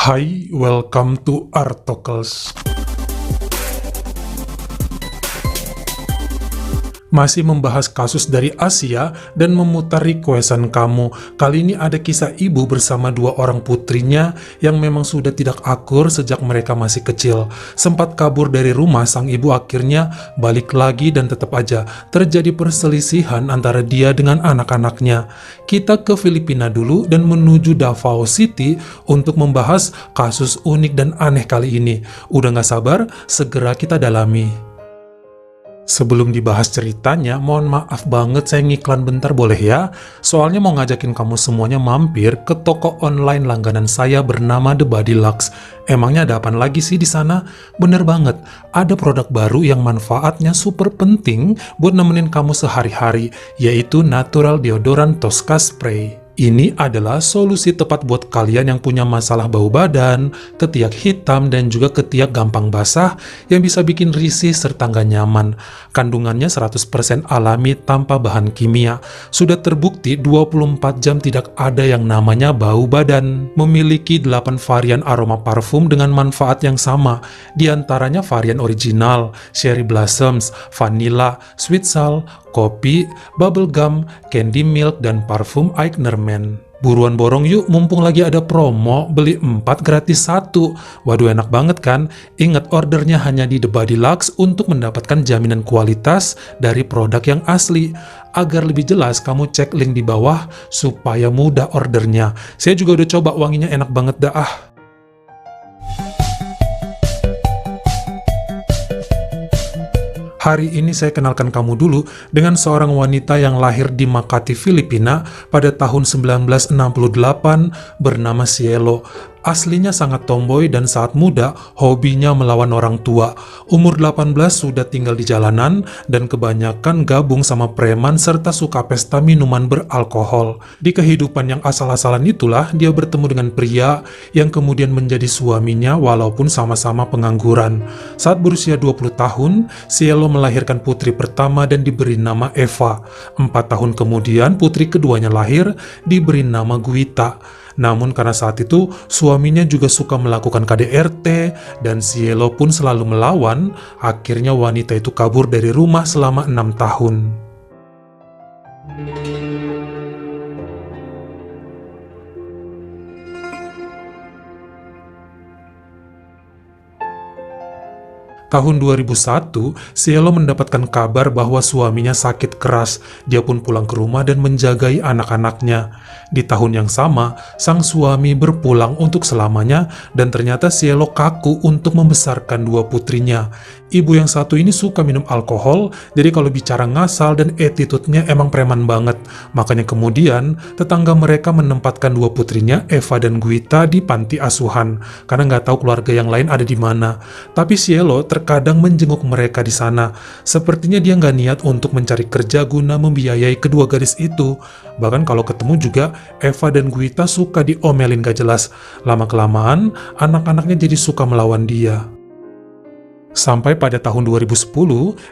Hai, welcome to Artocles. Masih membahas kasus dari Asia dan memutar requestan kamu. Kali ini ada kisah ibu bersama dua orang putrinya yang memang sudah tidak akur sejak mereka masih kecil. Sempat kabur dari rumah, sang ibu akhirnya balik lagi dan tetap aja terjadi perselisihan antara dia dengan anak-anaknya. Kita ke Filipina dulu dan menuju Davao City untuk membahas kasus unik dan aneh kali ini. Udah gak sabar, segera kita dalami. Sebelum dibahas ceritanya, mohon maaf banget saya ngiklan bentar boleh ya? Soalnya mau ngajakin kamu semuanya mampir ke toko online langganan saya bernama The Body Lux. Emangnya ada apaan lagi sih di sana? Bener banget, ada produk baru yang manfaatnya super penting buat nemenin kamu sehari-hari, yaitu Natural Deodorant Tosca Spray. Ini adalah solusi tepat buat kalian yang punya masalah bau badan, ketiak hitam, dan juga ketiak gampang basah yang bisa bikin risih serta nggak nyaman. Kandungannya 100% alami tanpa bahan kimia. Sudah terbukti 24 jam tidak ada yang namanya bau badan. Memiliki 8 varian aroma parfum dengan manfaat yang sama. Di antaranya varian original, cherry blossoms, vanilla, sweet salt, kopi, bubblegum, candy milk, dan parfum Eichnerman. Buruan borong yuk, mumpung lagi ada promo, beli 4 gratis 1. Waduh enak banget kan? Ingat ordernya hanya di The Body Lux untuk mendapatkan jaminan kualitas dari produk yang asli. Agar lebih jelas, kamu cek link di bawah supaya mudah ordernya. Saya juga udah coba, wanginya enak banget dah. Hari ini saya kenalkan kamu dulu dengan seorang wanita yang lahir di Makati, Filipina pada tahun 1968 bernama Cielo. Aslinya sangat tomboy dan saat muda hobinya melawan orang tua. Umur 18 sudah tinggal di jalanan dan kebanyakan gabung sama preman serta suka pesta minuman beralkohol. Di kehidupan yang asal-asalan itulah dia bertemu dengan pria yang kemudian menjadi suaminya walaupun sama-sama pengangguran. Saat berusia 20 tahun, Cielo melahirkan putri pertama dan diberi nama Eva. 4 tahun kemudian putri keduanya lahir, diberi nama Guita. Namun karena saat itu suaminya juga suka melakukan KDRT dan Cielo pun selalu melawan, akhirnya wanita itu kabur dari rumah selama 6 tahun. Tahun 2001, Cielo mendapatkan kabar bahwa suaminya sakit keras. Dia pun pulang ke rumah dan menjagai anak-anaknya. Di tahun yang sama, sang suami berpulang untuk selamanya dan ternyata Cielo kaku untuk membesarkan 2 putrinya. Ibu yang satu ini suka minum alkohol, jadi kalau bicara ngasal dan attitude-nya emang preman banget. Makanya kemudian, tetangga mereka menempatkan 2 putrinya, Eva dan Guita, di panti asuhan. Karena nggak tahu keluarga yang lain ada di mana. Tapi Cielo terkadang menjenguk mereka di sana. Sepertinya dia nggak niat untuk mencari kerja guna membiayai kedua gadis itu. Bahkan kalau ketemu juga, Eva dan Guita suka diomelin gak jelas. Lama-kelamaan, anak-anaknya jadi suka melawan dia. Sampai pada tahun 2010,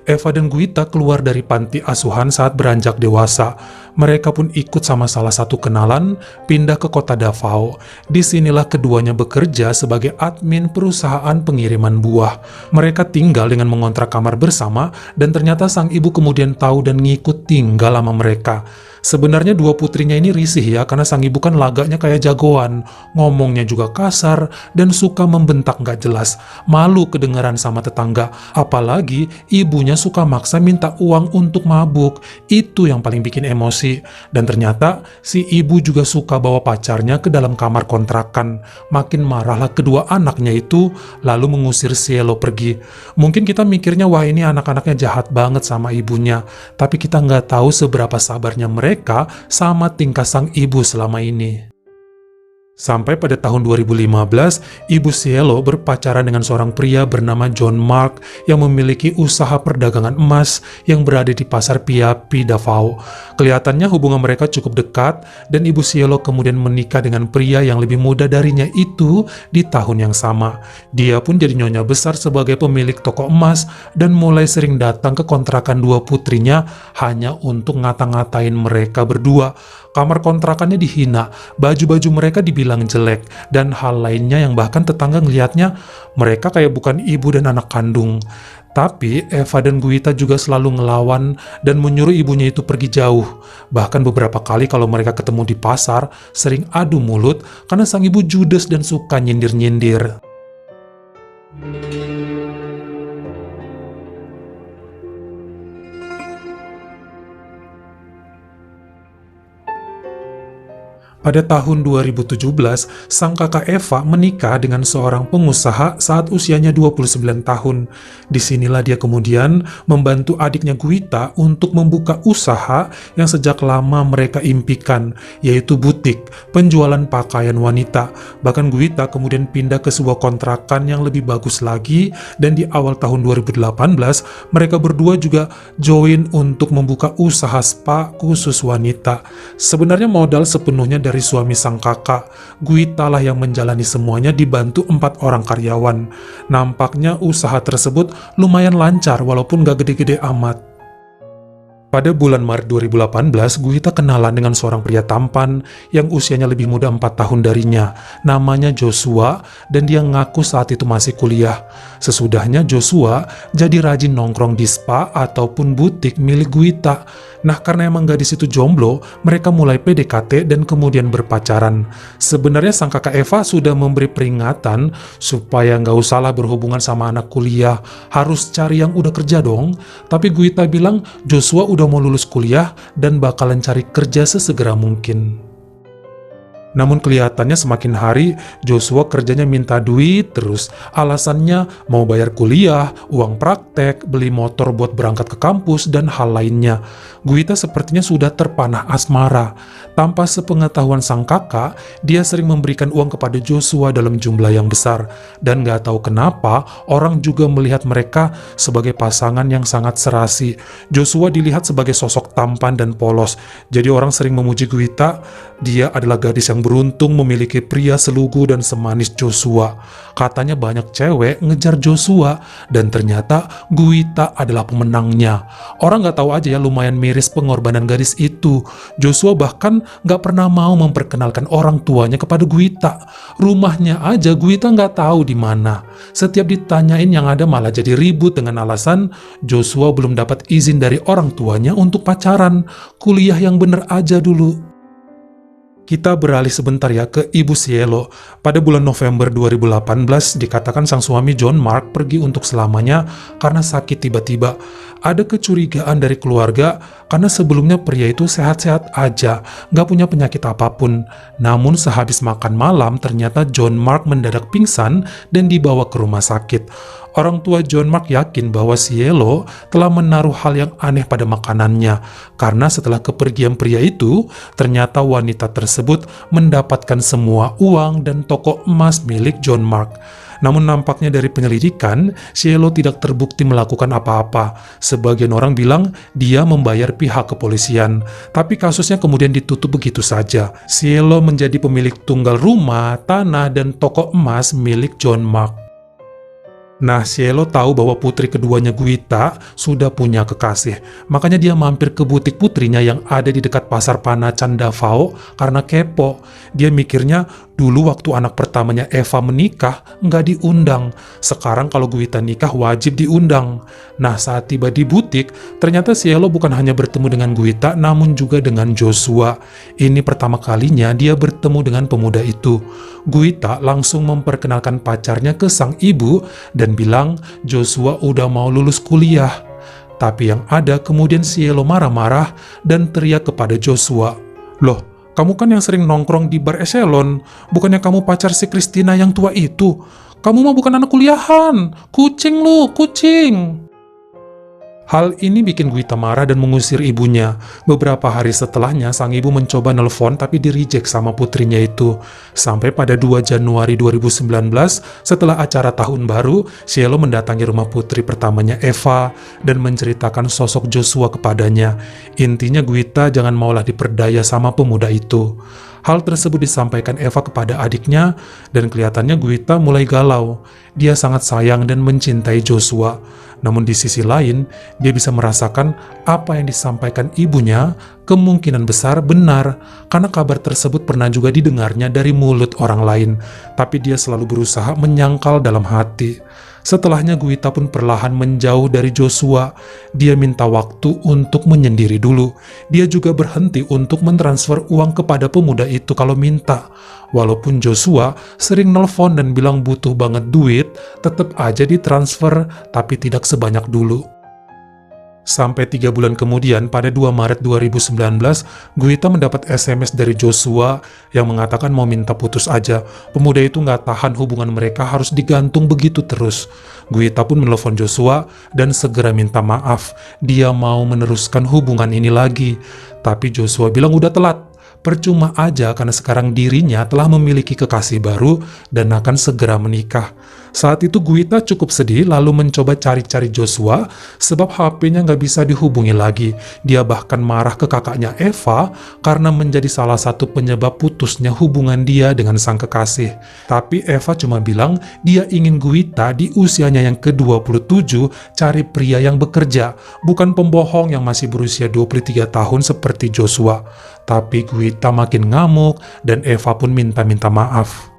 Eva dan Guita keluar dari panti asuhan saat beranjak dewasa. Mereka pun ikut sama salah satu kenalan pindah ke kota Davao. Disinilah keduanya bekerja sebagai admin perusahaan pengiriman buah. Mereka tinggal dengan mengontrak kamar bersama dan ternyata sang ibu kemudian tahu dan ngikut tinggal sama mereka. Sebenarnya 2 putrinya ini risih ya, karena sang ibu kan lagaknya kayak jagoan, ngomongnya juga kasar, dan suka membentak gak jelas. Malu kedengaran sama tetangga, apalagi ibunya suka maksa minta uang untuk mabuk. Itu yang paling bikin emosi. Dan ternyata si ibu juga suka bawa pacarnya ke dalam kamar kontrakan. Makin marahlah kedua anaknya itu, lalu mengusir Cielo pergi. Mungkin kita mikirnya, wah ini anak-anaknya jahat banget sama ibunya. Tapi kita nggak tahu seberapa sabarnya mereka sama tingkah sang ibu selama ini. Sampai pada tahun 2015, ibu Cielo berpacaran dengan seorang pria bernama John Mark yang memiliki usaha perdagangan emas yang berada di pasar Piapi, Davao. Kelihatannya hubungan mereka cukup dekat dan ibu Cielo kemudian menikah dengan pria yang lebih muda darinya itu di tahun yang sama. Dia pun jadi nyonya besar sebagai pemilik toko emas dan mulai sering datang ke kontrakan 2 putrinya hanya untuk ngata-ngatain mereka berdua. Kamar kontrakannya dihina, baju-baju mereka dibilang dibilang jelek, dan hal lainnya yang bahkan tetangga ngelihatnya mereka kayak bukan ibu dan anak kandung. Tapi Eva dan Guita juga selalu ngelawan dan menyuruh ibunya itu pergi jauh. Bahkan beberapa kali kalau mereka ketemu di pasar, sering adu mulut karena sang ibu judes dan suka nyindir-nyindir. Pada tahun 2017, sang kakak Eva menikah dengan seorang pengusaha saat usianya 29 tahun. Disinilah dia kemudian membantu adiknya Guita untuk membuka usaha yang sejak lama mereka impikan, yaitu butik penjualan pakaian wanita. Bahkan Guita kemudian pindah ke sebuah kontrakan yang lebih bagus lagi, dan di awal tahun 2018, mereka berdua juga join untuk membuka usaha spa khusus wanita. Sebenarnya modal sepenuhnya dari suami sang kakak. Guita lah yang menjalani semuanya dibantu 4 orang karyawan. Nampaknya usaha tersebut lumayan lancar walaupun gak gede-gede amat. Pada bulan Maret 2018, Guita kenalan dengan seorang pria tampan yang usianya lebih muda 4 tahun darinya. Namanya Joshua, dan dia ngaku saat itu masih kuliah. Sesudahnya Joshua jadi rajin nongkrong di spa ataupun butik milik Guita. Nah, karena emang gadis itu jomblo, mereka mulai PDKT dan kemudian berpacaran. Sebenarnya sang kakak Eva sudah memberi peringatan supaya nggak usahlah berhubungan sama anak kuliah, harus cari yang udah kerja dong. Tapi Guita bilang Joshua udah mau lulus kuliah dan bakalan cari kerja sesegera mungkin. Namun kelihatannya semakin hari Joshua kerjanya minta duit terus. Alasannya mau bayar kuliah, uang praktek, beli motor buat berangkat ke kampus, dan hal lainnya. Guita sepertinya sudah terpanah asmara. Tanpa sepengetahuan sang kakak, dia sering memberikan uang kepada Joshua dalam jumlah yang besar. Dan gak tahu kenapa orang juga melihat mereka sebagai pasangan yang sangat serasi. Joshua dilihat sebagai sosok tampan dan polos. Jadi orang sering memuji Guita, dia adalah gadis yang beruntung memiliki pria selugu dan semanis Joshua. Katanya banyak cewek ngejar Joshua, dan ternyata Guita adalah pemenangnya. Orang gak tahu aja ya, lumayan miris pengorbanan gadis itu. Joshua bahkan gak pernah mau memperkenalkan orang tuanya kepada Guita. Rumahnya aja Guita gak tahu di mana. Setiap ditanyain yang ada malah jadi ribut dengan alasan Joshua belum dapat izin dari orang tuanya untuk pacaran. Kuliah yang bener aja dulu. Kita beralih sebentar ya ke Ibu Cielo. Pada bulan November 2018 dikatakan sang suami John Mark pergi untuk selamanya karena sakit tiba-tiba. Ada kecurigaan dari keluarga karena sebelumnya pria itu sehat-sehat aja, gak punya penyakit apapun. Namun sehabis makan malam ternyata John Mark mendadak pingsan dan dibawa ke rumah sakit. Orang tua John Mark yakin bahwa Cielo telah menaruh hal yang aneh pada makanannya, karena setelah kepergian pria itu, ternyata wanita tersebut mendapatkan semua uang dan toko emas milik John Mark. Namun nampaknya dari penyelidikan, Cielo tidak terbukti melakukan apa-apa. Sebagian orang bilang dia membayar pihak kepolisian, tapi kasusnya kemudian ditutup begitu saja. Cielo menjadi pemilik tunggal rumah, tanah, dan toko emas milik John Mark. Nah, Cielo tahu bahwa putri keduanya Guita sudah punya kekasih. Makanya dia mampir ke butik putrinya yang ada di dekat pasar Panacan Davao karena kepo. Dia mikirnya dulu waktu anak pertamanya Eva menikah nggak diundang. Sekarang kalau Guita nikah wajib diundang. Nah, saat tiba di butik, ternyata Cielo bukan hanya bertemu dengan Guita namun juga dengan Joshua. Ini pertama kalinya dia bertemu dengan pemuda itu. Guita langsung memperkenalkan pacarnya ke sang ibu dan bilang Joshua udah mau lulus kuliah. Tapi yang ada kemudian Cielo marah-marah dan teriak kepada Joshua, "Loh, kamu kan yang sering nongkrong di bar Eselon, bukannya kamu pacar si Christina yang tua itu? Kamu mah bukan anak kuliahan, kucing lu, kucing!" Hal ini bikin Guita marah dan mengusir ibunya. Beberapa hari setelahnya, sang ibu mencoba nelpon tapi di-reject sama putrinya itu. Sampai pada 2 Januari 2019, setelah acara tahun baru, Cielo mendatangi rumah putri pertamanya Eva dan menceritakan sosok Joshua kepadanya. Intinya Guita jangan maulah diperdaya sama pemuda itu. Hal tersebut disampaikan Eva kepada adiknya dan kelihatannya Guita mulai galau. Dia sangat sayang dan mencintai Joshua. Namun di sisi lain, dia bisa merasakan apa yang disampaikan ibunya kemungkinan besar benar, karena kabar tersebut pernah juga didengarnya dari mulut orang lain, tapi dia selalu berusaha menyangkal dalam hati. Setelahnya Guita pun perlahan menjauh dari Joshua. Dia minta waktu untuk menyendiri dulu. Dia juga berhenti untuk mentransfer uang kepada pemuda itu kalau minta. Walaupun Joshua sering nelpon dan bilang butuh banget duit, tetap aja ditransfer, tapi tidak sebanyak dulu. Sampai 3 bulan kemudian, pada 2 Maret 2019, Guita mendapat SMS dari Joshua yang mengatakan mau minta putus aja. Pemuda itu nggak tahan hubungan mereka harus digantung begitu terus. Guita pun menelpon Joshua dan segera minta maaf. Dia mau meneruskan hubungan ini lagi. Tapi Joshua bilang udah telat. Percuma aja karena sekarang dirinya telah memiliki kekasih baru dan akan segera menikah. Saat itu Guita cukup sedih lalu mencoba cari-cari Joshua sebab HP-nya nggak bisa dihubungi lagi. Dia bahkan marah ke kakaknya Eva karena menjadi salah satu penyebab putusnya hubungan dia dengan sang kekasih. Tapi Eva cuma bilang dia ingin Guita di usianya yang ke-27 cari pria yang bekerja, bukan pembohong yang masih berusia 23 tahun seperti Joshua. Tapi Guita makin ngamuk dan Eva pun minta maaf.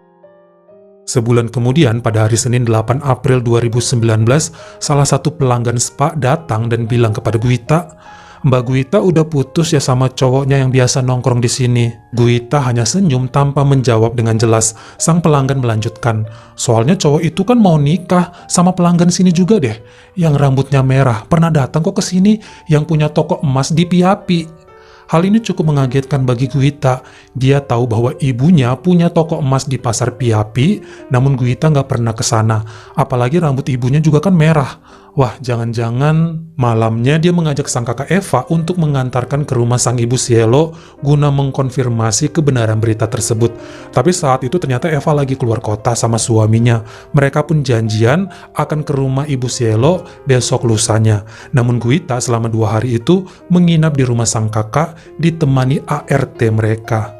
Sebulan kemudian, pada hari Senin 8 April 2019, salah satu pelanggan spa datang dan bilang kepada Guita, "Mbak Guita udah putus ya sama cowoknya yang biasa nongkrong di sini." Guita hanya senyum tanpa menjawab dengan jelas. Sang pelanggan melanjutkan, "Soalnya cowok itu kan mau nikah sama pelanggan sini juga deh, yang rambutnya merah, pernah datang kok ke sini, yang punya toko emas di Piapi." Hal ini cukup mengagetkan bagi Guita. Dia tahu bahwa ibunya punya toko emas di pasar Piapi, namun Guita nggak pernah ke sana. Apalagi rambut ibunya juga kan merah. Wah, jangan-jangan malamnya dia mengajak sang kakak Eva untuk mengantarkan ke rumah sang ibu Cielo guna mengkonfirmasi kebenaran berita tersebut. Tapi saat itu ternyata Eva lagi keluar kota sama suaminya. Mereka pun janjian akan ke rumah ibu Cielo besok lusanya. Namun Guita selama 2 hari itu menginap di rumah sang kakak ditemani ART mereka.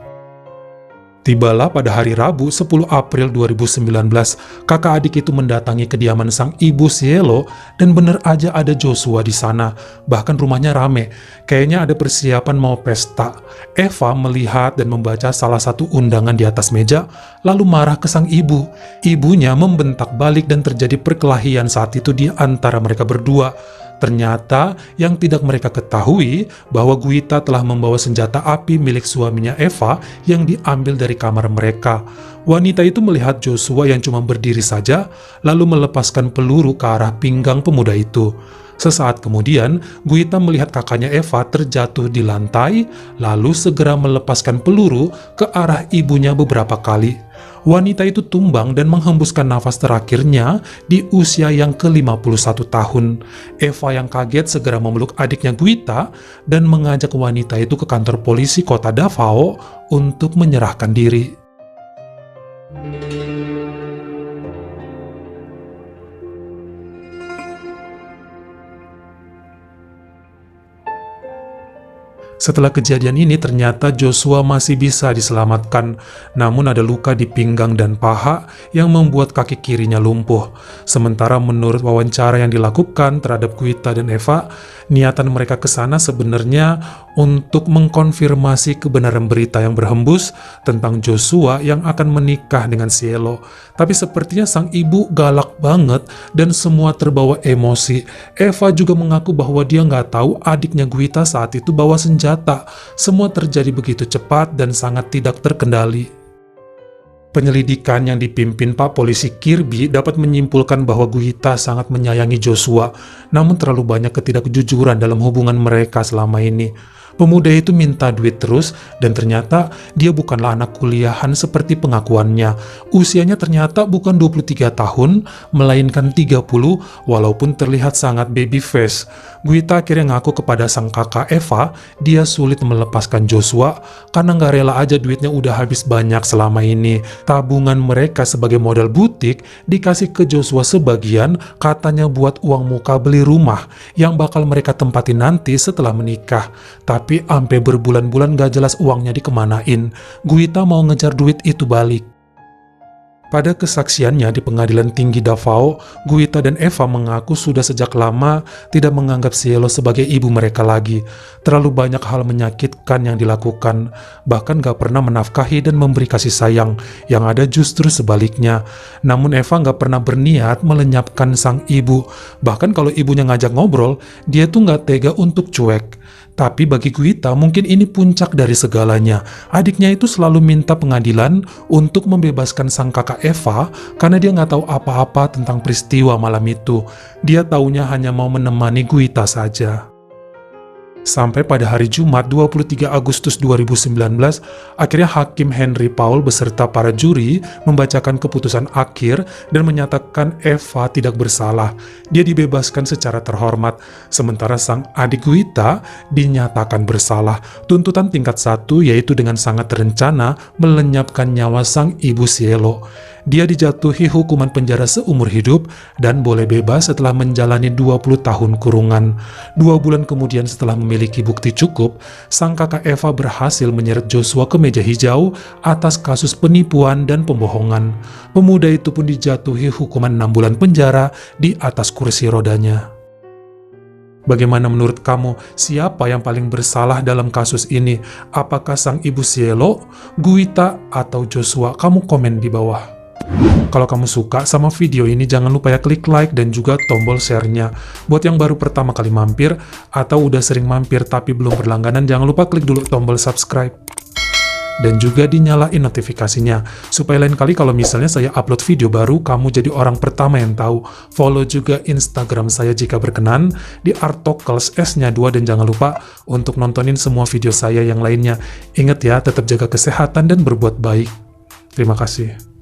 Tibalah pada hari Rabu 10 April 2019, kakak adik itu mendatangi kediaman sang ibu Cielo dan bener aja ada Joshua di sana. Bahkan rumahnya rame, kayaknya ada persiapan mau pesta. Eva melihat dan membaca salah satu undangan di atas meja, lalu marah ke sang ibu. Ibunya membentak balik dan terjadi perkelahian saat itu di antara mereka berdua. Ternyata yang tidak mereka ketahui bahwa Guita telah membawa senjata api milik suaminya Eva yang diambil dari kamar mereka. Wanita itu melihat Joshua yang cuma berdiri saja, lalu melepaskan peluru ke arah pinggang pemuda itu. Sesaat kemudian, Guita melihat kakaknya Eva terjatuh di lantai, lalu segera melepaskan peluru ke arah ibunya beberapa kali. Wanita itu tumbang dan menghembuskan nafas terakhirnya di usia yang ke-51 tahun. Eva yang kaget segera memeluk adiknya Guita dan mengajak wanita itu ke kantor polisi kota Davao untuk menyerahkan diri. Setelah kejadian ini ternyata Joshua masih bisa diselamatkan, namun ada luka di pinggang dan paha yang membuat kaki kirinya lumpuh. Sementara menurut wawancara yang dilakukan terhadap Guita dan Eva, niatan mereka ke sana sebenarnya untuk mengkonfirmasi kebenaran berita yang berhembus tentang Joshua yang akan menikah dengan Cielo. Tapi sepertinya sang ibu galak banget dan semua terbawa emosi. Eva juga mengaku bahwa dia nggak tahu adiknya Guita saat itu bawa senjata. Semua terjadi begitu cepat dan sangat tidak terkendali. Penyelidikan yang dipimpin Pak Polisi Kirby dapat menyimpulkan bahwa Guita sangat menyayangi Joshua, namun terlalu banyak ketidakjujuran dalam hubungan mereka selama ini. Pemuda itu minta duit terus dan ternyata dia bukanlah anak kuliahan seperti pengakuannya. Usianya ternyata bukan 23 tahun, melainkan 30 walaupun terlihat sangat baby face. Guita akhirnya ngaku kepada sang kakak Eva, dia sulit melepaskan Joshua karena nggak rela aja duitnya udah habis banyak selama ini. Tabungan mereka sebagai modal butik dikasih ke Joshua sebagian, katanya buat uang muka beli rumah yang bakal mereka tempati nanti setelah menikah. Tapi sampai berbulan-bulan gak jelas uangnya dikemanain. Guita mau ngejar duit itu balik. Pada kesaksiannya di pengadilan tinggi Davao, Guita dan Eva mengaku sudah sejak lama tidak menganggap Cielo sebagai ibu mereka lagi. Terlalu banyak hal menyakitkan yang dilakukan, bahkan gak pernah menafkahi dan memberi kasih sayang, yang ada justru sebaliknya. Namun Eva gak pernah berniat melenyapkan sang ibu, bahkan kalau ibunya ngajak ngobrol, dia tuh gak tega untuk cuek. Tapi bagi Guita mungkin ini puncak dari segalanya. Adiknya itu selalu minta pengadilan untuk membebaskan sang kakak Eva karena dia nggak tahu apa-apa tentang peristiwa malam itu. Dia taunya hanya mau menemani Guita saja. Sampai pada hari Jumat 23 Agustus 2019, akhirnya Hakim Henry Paul beserta para juri membacakan keputusan akhir dan menyatakan Eva tidak bersalah. Dia dibebaskan secara terhormat, sementara sang adik Guita dinyatakan bersalah. Tuntutan tingkat 1 yaitu dengan sangat terencana melenyapkan nyawa sang ibu Cielo. Dia dijatuhi hukuman penjara seumur hidup dan boleh bebas setelah menjalani 20 tahun kurungan. 2 bulan kemudian setelah memiliki bukti cukup, sang kakak Eva berhasil menyeret Joshua ke meja hijau atas kasus penipuan dan pembohongan. Pemuda itu pun dijatuhi hukuman 6 bulan penjara di atas kursi rodanya. Bagaimana menurut kamu, siapa yang paling bersalah dalam kasus ini? Apakah sang ibu Cielo, Guita, atau Joshua? Kamu komen di bawah. Kalau kamu suka sama video ini, jangan lupa ya klik like dan juga tombol share-nya. Buat yang baru pertama kali mampir atau udah sering mampir tapi belum berlangganan, jangan lupa klik dulu tombol subscribe. Dan juga dinyalain notifikasinya, supaya lain kali kalau misalnya saya upload video baru, kamu jadi orang pertama yang tahu. Follow juga Instagram saya jika berkenan, di Artokels S-nya 2, dan jangan lupa untuk nontonin semua video saya yang lainnya. Ingat ya, tetap jaga kesehatan dan berbuat baik. Terima kasih.